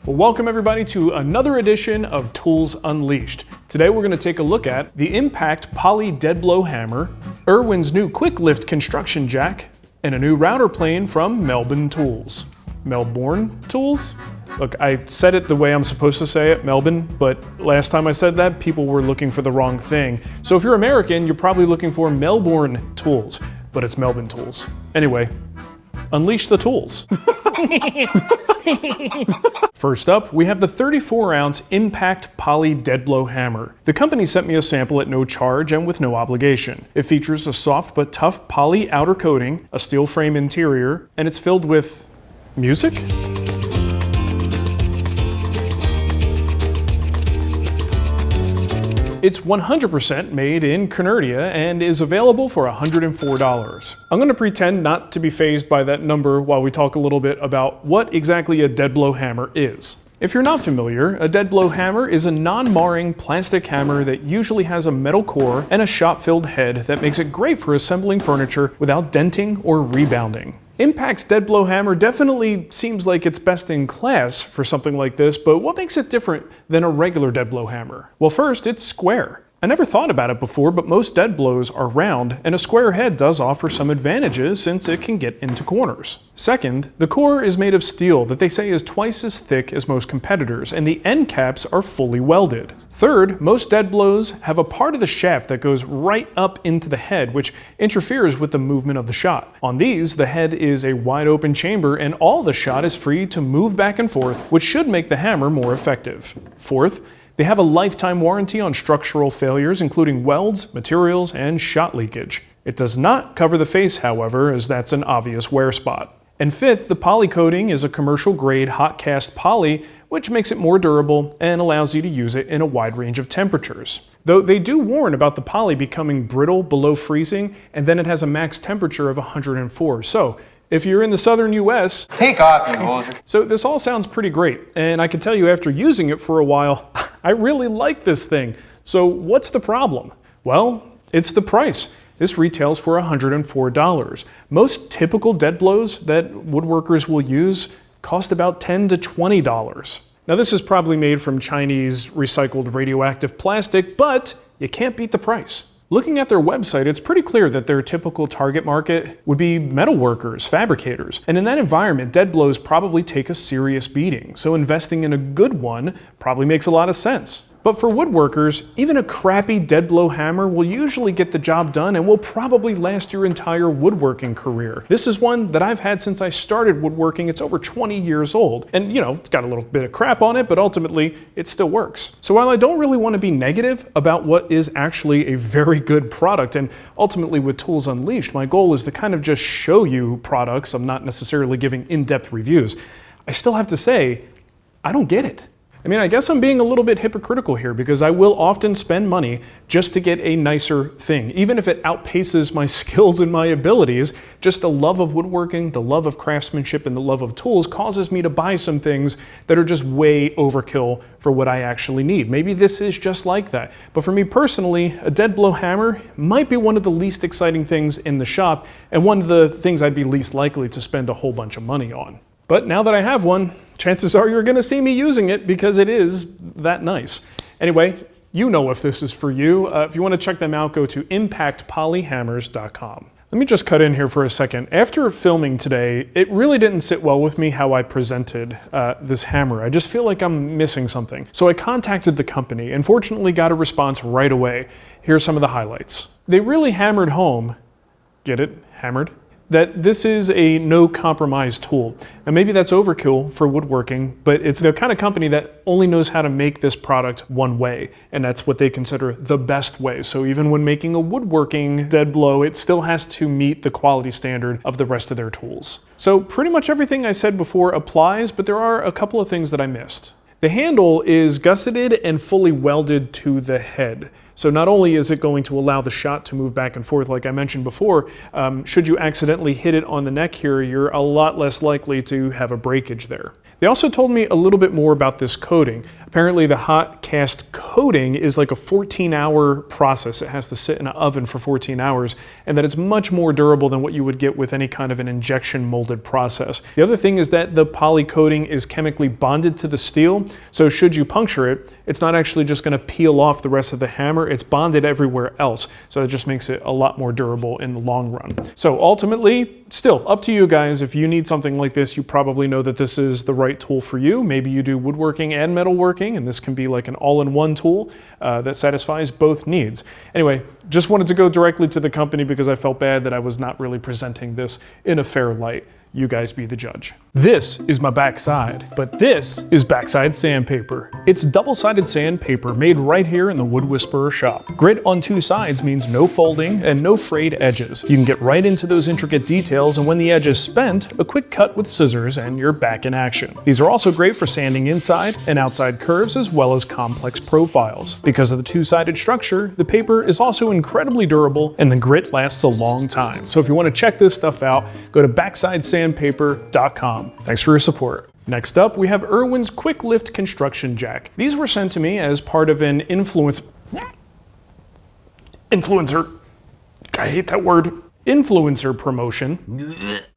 Well, welcome everybody to another edition of Tools Unleashed. Today we're going to take a look at the Impact Poly Dead Blow Hammer, Irwin's new Quick Lift Construction Jack, and a new router plane from Melbourne Tools. Melbourne Tools? Look, I said it the way I'm supposed to say it, Melbourne, but last time I said that, people were looking for the wrong thing. So if you're American, you're probably looking for Melbourne Tools, but it's Melbourne Tools. Anyway, unleash the tools. First up, we have the 34-ounce Impact Poly Dead Blow Hammer. The company sent me a sample at no charge and with no obligation. It features a soft but tough poly outer coating, a steel frame interior, and it's filled with music? It's 100% made in Canada and is available for $104. I'm going to pretend not to be fazed by that number while we talk a little bit about what exactly a dead blow hammer is. If you're not familiar, a dead blow hammer is a non-marring plastic hammer that usually has a metal core and a shot-filled head that makes it great for assembling furniture without denting or rebounding. Impact's dead blow hammer definitely seems like it's best in class for something like this, but what makes it different than a regular dead blow hammer? Well, first, it's square. I never thought about it before, but most dead blows are round, and a square head does offer some advantages since it can get into corners. Second, the core is made of steel that they say is twice as thick as most competitors, and the end caps are fully welded. Third, most dead blows have a part of the shaft that goes right up into the head, which interferes with the movement of the shot. On these, the head is a wide open chamber, and all the shot is free to move back and forth, which should make the hammer more effective. Fourth, they have a lifetime warranty on structural failures, including welds, materials, and shot leakage. It does not cover the face, however, as that's an obvious wear spot. And fifth, the poly coating is a commercial grade hot cast poly, which makes it more durable and allows you to use it in a wide range of temperatures. Though they do warn about the poly becoming brittle below freezing, and then it has a max temperature of 104. So, if you're in the southern US, take off, you hoser. So this all sounds pretty great, and I can tell you after using it for a while, I really like this thing. So what's the problem? Well, it's the price. This retails for $104. Most typical dead blows that woodworkers will use cost about $10 to $20. Now this is probably made from Chinese recycled radioactive plastic, but you can't beat the price. Looking at their website, it's pretty clear that their typical target market would be metalworkers, fabricators, and in that environment, dead blows probably take a serious beating, so investing in a good one probably makes a lot of sense. But for woodworkers, even a crappy dead blow hammer will usually get the job done and will probably last your entire woodworking career. This is one that I've had since I started woodworking. It's over 20 years old. And you know, it's got a little bit of crap on it, but ultimately it still works. So while I don't really want to be negative about what is actually a very good product, and ultimately with Tools Unleashed, my goal is to kind of just show you products. I'm not necessarily giving in-depth reviews. I still have to say, I don't get it. I mean, I guess I'm being a little bit hypocritical here because I will often spend money just to get a nicer thing, even if it outpaces my skills and my abilities. Just the love of woodworking, the love of craftsmanship, and the love of tools causes me to buy some things that are just way overkill for what I actually need. Maybe this is just like that. But for me personally, a dead blow hammer might be one of the least exciting things in the shop and one of the things I'd be least likely to spend a whole bunch of money on. But now that I have one, chances are you're gonna see me using it because it is that nice. Anyway, you know if this is for you. If you wanna check them out, go to impactpolyhammers.com. Let me just cut in here for a second. After filming today, it really didn't sit well with me how I presented this hammer. I just feel like I'm missing something. So I contacted the company and fortunately got a response right away. Here's some of the highlights. They really hammered home, get it, hammered, that this is a no compromise tool. Now maybe that's overkill for woodworking, but it's the kind of company that only knows how to make this product one way, and that's what they consider the best way. So even when making a woodworking dead blow, it still has to meet the quality standard of the rest of their tools. So pretty much everything I said before applies, but there are a couple of things that I missed. The handle is gusseted and fully welded to the head. So not only is it going to allow the shot to move back and forth like I mentioned before, should you accidentally hit it on the neck here, you're a lot less likely to have a breakage there. They also told me a little bit more about this coating. Apparently the hot cast coating is like a 14-hour process. It has to sit in an oven for 14 hours, and that it's much more durable than what you would get with any kind of an injection molded process. The other thing is that the poly coating is chemically bonded to the steel, so should you puncture it, it's not actually just going to peel off the rest of the hammer, it's bonded everywhere else. So it just makes it a lot more durable in the long run. So ultimately, still up to you guys. If you need something like this, you probably know that this is the right tool for you. Maybe you do woodworking and metalworking, and this can be like an all-in-one tool that satisfies both needs. Anyway, just wanted to go directly to the company because I felt bad that I was not really presenting this in a fair light. You guys be the judge. This is my backside, but this is Backside Sandpaper. It's double-sided sandpaper made right here in the Wood Whisperer shop. Grit on two sides means no folding and no frayed edges. You can get right into those intricate details, and when the edge is spent, a quick cut with scissors and you're back in action. These are also great for sanding inside and outside curves as well as complex profiles. Because of the two-sided structure, the paper is also incredibly durable and the grit lasts a long time. So if you want to check this stuff out, go to backsideSandpaper.com. Thanks for your support. Next up, we have Irwin's Quick Lift Construction Jack. These were sent to me as part of an influencer, I hate that word, influencer promotion.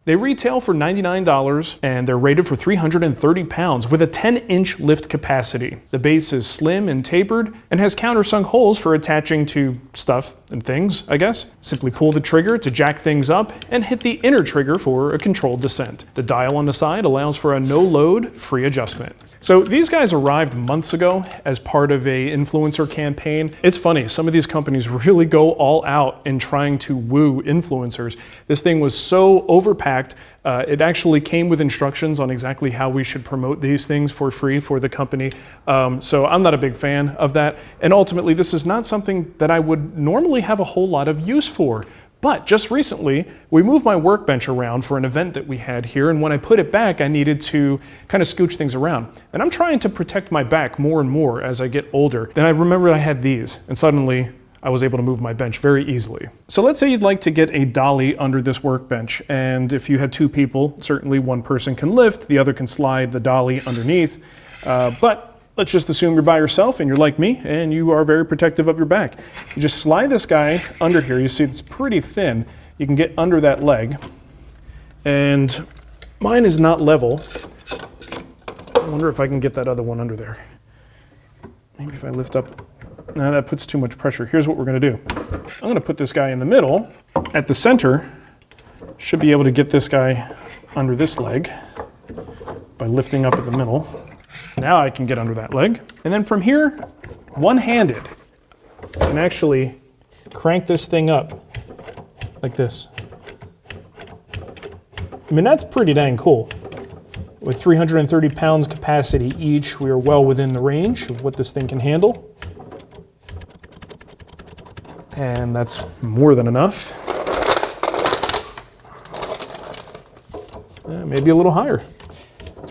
They retail for $99 and they're rated for 330 pounds with a 10-inch lift capacity. The base is slim and tapered and has countersunk holes for attaching to stuff and things, I guess. Simply pull the trigger to jack things up and hit the inner trigger for a controlled descent. The dial on the side allows for a no-load, free adjustment. So these guys arrived months ago as part of a influencer campaign. It's funny, some of these companies really go all out in trying to woo influencers. This thing was so overpacked, it actually came with instructions on exactly how we should promote these things for free for the company. So I'm not a big fan of that. And ultimately, this is not something that I would normally have a whole lot of use for. But just recently, we moved my workbench around for an event that we had here, and when I put it back, I needed to kind of scooch things around. And I'm trying to protect my back more and more as I get older. Then I remembered I had these, and suddenly I was able to move my bench very easily. So let's say you'd like to get a dolly under this workbench, and if you had two people, certainly one person can lift, the other can slide the dolly underneath, but let's just assume you're by yourself and you're like me and you are very protective of your back. You just slide this guy under here. You see it's pretty thin. You can get under that leg. And mine is not level. I wonder if I can get that other one under there. Maybe if I lift up. No, that puts too much pressure. Here's what we're going to do. I'm going to put this guy in the middle. At the center, should be able to get this guy under this leg by lifting up at the middle. Now I can get under that leg. And then from here, one-handed, I can actually crank this thing up like this. I mean, that's pretty dang cool. With 330 pounds capacity each, we are well within the range of what this thing can handle. And that's more than enough. Maybe a little higher.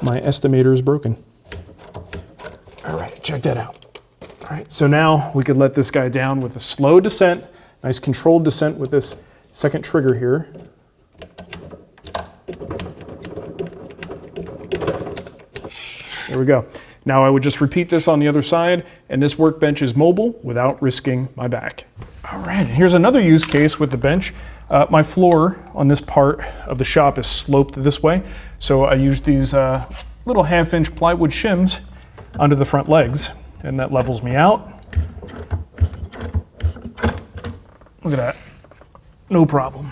My estimator is broken. All right, check that out. All right, so now we could let this guy down with a slow descent, nice controlled descent with this second trigger here. There we go. Now I would just repeat this on the other side, and this workbench is mobile without risking my back. All right, and here's another use case with the bench. My floor on this part of the shop is sloped this way, so I use these little 1/2-inch plywood shims under the front legs, and that levels me out. Look at that, no problem.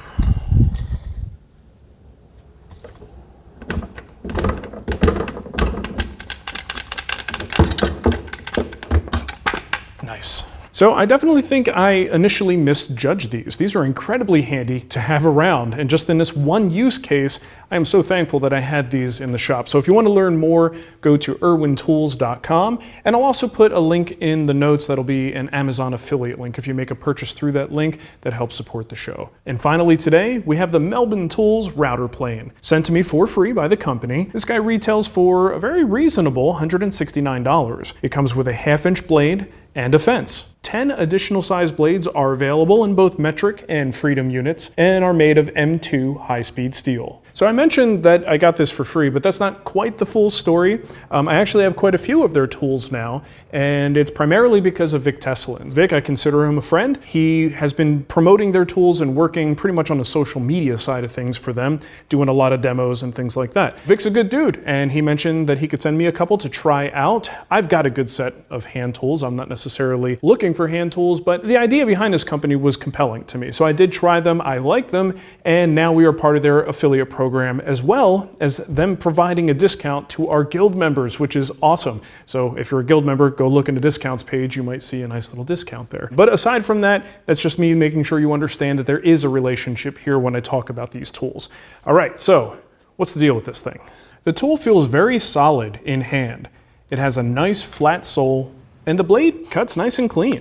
Nice. So I definitely think I initially misjudged these. These are incredibly handy to have around, and just in this one use case, I am so thankful that I had these in the shop. So if you want to learn more, go to irwintools.com, and I'll also put a link in the notes that'll be an Amazon affiliate link. If you make a purchase through that link, that helps support the show. And finally today, we have the Melbourne Tools router plane, sent to me for free by the company. This guy retails for a very reasonable $169. It comes with a 1/2-inch blade and a fence. 10 additional size blades are available in both metric and freedom units and are made of M2 high-speed steel. So I mentioned that I got this for free, but that's not quite the full story. I actually have quite a few of their tools now, and it's primarily because of Vic Tesselin. Vic, I consider him a friend. He has been promoting their tools and working pretty much on the social media side of things for them, doing a lot of demos and things like that. Vic's a good dude, and he mentioned that he could send me a couple to try out. I've got a good set of hand tools. I'm not necessarily looking for hand tools, but the idea behind this company was compelling to me. So I did try them, I like them, and now we are part of their affiliate program, as well as them providing a discount to our guild members, which is awesome. So if you're a guild member, go look in the discounts page, you might see a nice little discount there. But aside from that, that's just me making sure you understand that there is a relationship here when I talk about these tools. All right, so what's the deal with this thing? The tool feels very solid in hand. It has a nice flat sole, and the blade cuts nice and clean.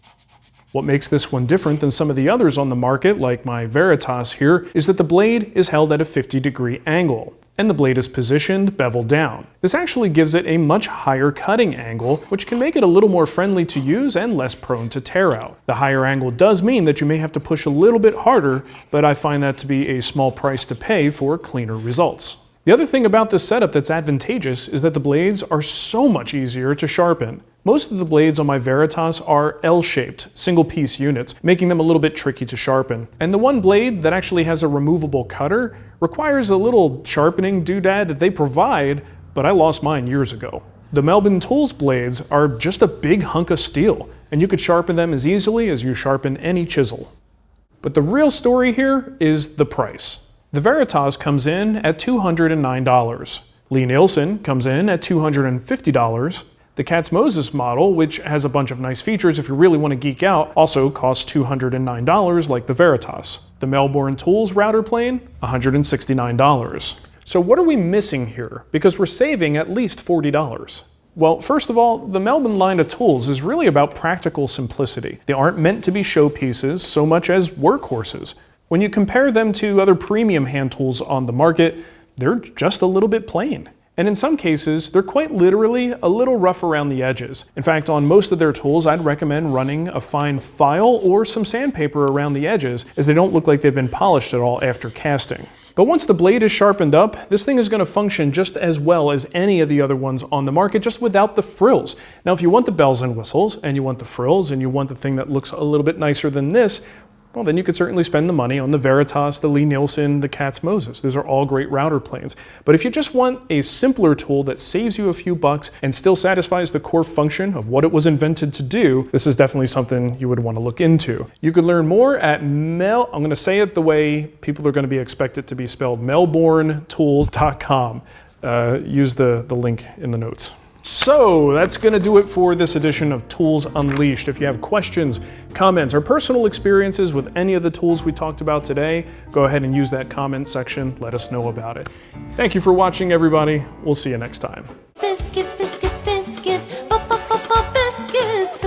What makes this one different than some of the others on the market, like my Veritas here, is that the blade is held at a 50-degree angle, and the blade is positioned beveled down. This actually gives it a much higher cutting angle, which can make it a little more friendly to use and less prone to tear out. The higher angle does mean that you may have to push a little bit harder, but I find that to be a small price to pay for cleaner results. The other thing about this setup that's advantageous is that the blades are so much easier to sharpen. Most of the blades on my Veritas are L-shaped, single-piece units, making them a little bit tricky to sharpen. And the one blade that actually has a removable cutter requires a little sharpening doodad that they provide, but I lost mine years ago. The Melbourne Tools blades are just a big hunk of steel, and you could sharpen them as easily as you sharpen any chisel. But the real story here is the price. The Veritas comes in at $209. Lie-Nielsen comes in at $250. The Katz Moses model, which has a bunch of nice features if you really want to geek out, also costs $209 like the Veritas. The Melbourne Tools router plane, $169. So what are we missing here? Because we're saving at least $40. Well, first of all, the Melbourne line of tools is really about practical simplicity. They aren't meant to be showpieces so much as workhorses. When you compare them to other premium hand tools on the market, they're just a little bit plain. And in some cases, they're quite literally a little rough around the edges. In fact, on most of their tools, I'd recommend running a fine file or some sandpaper around the edges, as they don't look like they've been polished at all after casting. But once the blade is sharpened up, this thing is going to function just as well as any of the other ones on the market, just without the frills. Now, if you want the bells and whistles, and you want the frills, and you want the thing that looks a little bit nicer than this, well, then you could certainly spend the money on the Veritas, the Lie-Nielsen, the Katz Moses. Those are all great router planes. But if you just want a simpler tool that saves you a few bucks and still satisfies the core function of what it was invented to do, this is definitely something you would want to look into. You could learn more at I'm going to say it the way people are going to be expected to be spelled, melbournetools.com. Use the link in the notes. So that's going to do it for this edition of Tools Unleashed. If you have questions, comments, or personal experiences with any of the tools we talked about today, go ahead and use that comment section. Let us know about it. Thank you for watching, everybody. We'll see you next time. Biscuits, biscuits, biscuits, biscuits,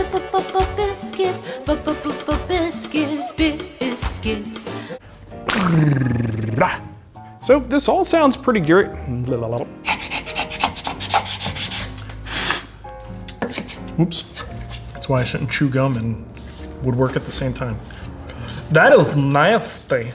biscuits, biscuits, biscuits. So this all sounds pretty great. Oops. That's why I shouldn't chew gum and woodwork at the same time. That is nasty.